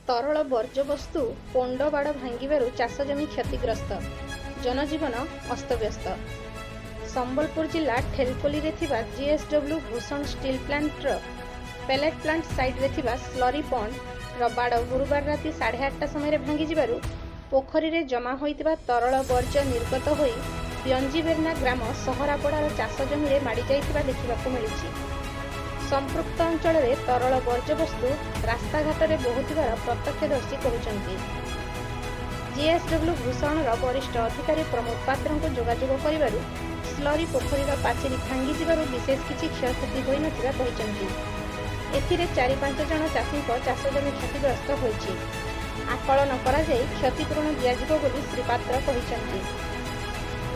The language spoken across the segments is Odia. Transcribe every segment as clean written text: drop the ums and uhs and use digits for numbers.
तरल ବର୍ଜ୍ୟବସ୍ତୁ ପୋଣ୍ଡ ବାଡ଼ ଭାଙ୍ଗିବାରୁ ଚାଷ ଜମି କ୍ଷତିଗ୍ରସ୍ତ, ଜନଜୀବନ ଅସ୍ତବ୍ୟସ୍ତ। ସମ୍ବଲପୁର ଜିଲ୍ଲା ଠେଲପଲ୍ଲୀରେ ଥିବା ଜିଏସଡବ୍ଲ୍ୟୁ ଭୂଷଣ ଷ୍ଟିଲ୍ ପ୍ଲାଣ୍ଟର ପେଲେଟ୍ ପ୍ଲାଣ୍ଟ ସାଇଟ୍ରେ ଥିବା ସ୍ଲରି ପଣ୍ଡର ବାଡ଼ ଗୁରୁବାର ରାତି 8:30 ସମୟରେ ଭାଙ୍ଗିଯିବାରୁ ପୋଖରୀରେ ଜମା ହୋଇଥିବା ତରଳ ବର୍ଜ୍ୟ ନିର୍ଗତ ହୋଇ ବ୍ୟଞ୍ଜିବେର୍ନା ଗ୍ରାମ ସହରାପଡ଼ାର ଚାଷ ଜମିରେ ମାଡ଼ିଯାଇଥିବା ଦେଖିବାକୁ ମିଳିଛି। ସମ୍ପୃକ୍ତ ଅଞ୍ଚଳରେ ତରଳ ବର୍ଜ୍ୟବସ୍ତୁ ରାସ୍ତାଘାଟରେ ବହୁଥିବାର ପ୍ରତ୍ୟକ୍ଷଦର୍ଶୀ କହୁଛନ୍ତି। ଜିଏସଡବ୍ଲ୍ୟୁ ଭୂଷଣର ବରିଷ୍ଠ ଅଧିକାରୀ ପ୍ରମୋଦ ପାତ୍ରଙ୍କୁ ଯୋଗାଯୋଗ କରିବାରୁ ସ୍ଲରି ପୋଖରୀର ପାଚେରୀ ଭାଙ୍ଗିଯିବାରୁ ବିଶେଷ କିଛି କ୍ଷୟକ୍ଷତି ହୋଇନଥିବା କହିଛନ୍ତି। ଏଥିରେ 4-5 ଜଣ ଚାଷୀଙ୍କ ଚାଷ ଜମି କ୍ଷତିଗ୍ରସ୍ତ ହୋଇଛି। ଆକଳନ କରାଯାଇ କ୍ଷତିପୂରଣ ଦିଆଯିବ ବୋଲି ଶ୍ରୀ ପାତ୍ର କହିଛନ୍ତି।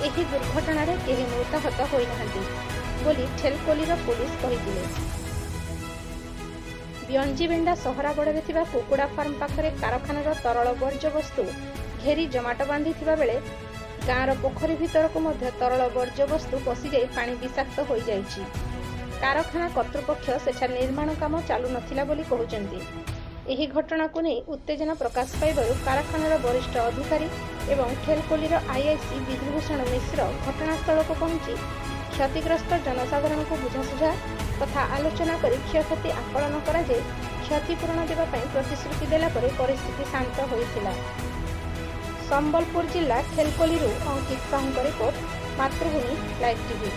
ଏହି ଦୁର୍ଘଟଣାରେ କେହି ମୃତାହତ ହୋଇନାହାନ୍ତି ବୋଲି ଠେଲପଲ୍ଲୀର ପୁଲିସ କହିଥିଲେ। ବ୍ୟଞ୍ଜିବେଣ୍ଡା ସହରାଗଡ଼ରେ ଥିବା କୁକୁଡ଼ା ଫାର୍ମ ପାଖରେ କାରଖାନାର ତରଳ ବର୍ଜ୍ୟବସ୍ତୁ ଘେରି ଜମାଟ ବାନ୍ଧିଥିବା ବେଳେ ଗାଁର ପୋଖରୀ ଭିତରକୁ ମଧ୍ୟ ତରଳ ବର୍ଜ୍ୟବସ୍ତୁ ପଶିଯାଇ ପାଣି ବିଷାକ୍ତ ହୋଇଯାଇଛି। କାରଖାନା କର୍ତ୍ତୃପକ୍ଷ ସେଠାରେ ନିର୍ମାଣ କାମ ଚାଲୁନଥିଲା ବୋଲି କହୁଛନ୍ତି। ଏହି ଘଟଣାକୁ ନେଇ ଉତ୍ତେଜନା ପ୍ରକାଶ ପାଇବାରୁ କାରଖାନାର ବରିଷ୍ଠ ଅଧିକାରୀ ଏବଂ ଠେଲପଲ୍ଲୀର ଆଇଆଇସି ବିଧୁଭୂଷଣ ମିଶ୍ର ଘଟଣାସ୍ଥଳକୁ ପହଞ୍ଚି କ୍ଷତିଗ୍ରସ୍ତ ଜନସାଧାରଣଙ୍କୁ ବୁଝାସୁଝା ତଥା ଆଲୋଚନା କରି କ୍ଷୟକ୍ଷତି ଆକଳନ କରାଯାଇ କ୍ଷତିପୂରଣ ଦେବା ପାଇଁ ପ୍ରତିଶ୍ରୁତି ଦେଲା ପରେ ପରିସ୍ଥିତି ଶାନ୍ତ ହୋଇଥିଲା। ସମ୍ବଲପୁର ଜିଲ୍ଲା ଠେଲପଲ୍ଲୀରୁ ଅଙ୍କିତ ସାହୁଙ୍କ ରିପୋର୍ଟ, ମାତୃଭୂମି ଲାଇଭ୍ ଟିଭି।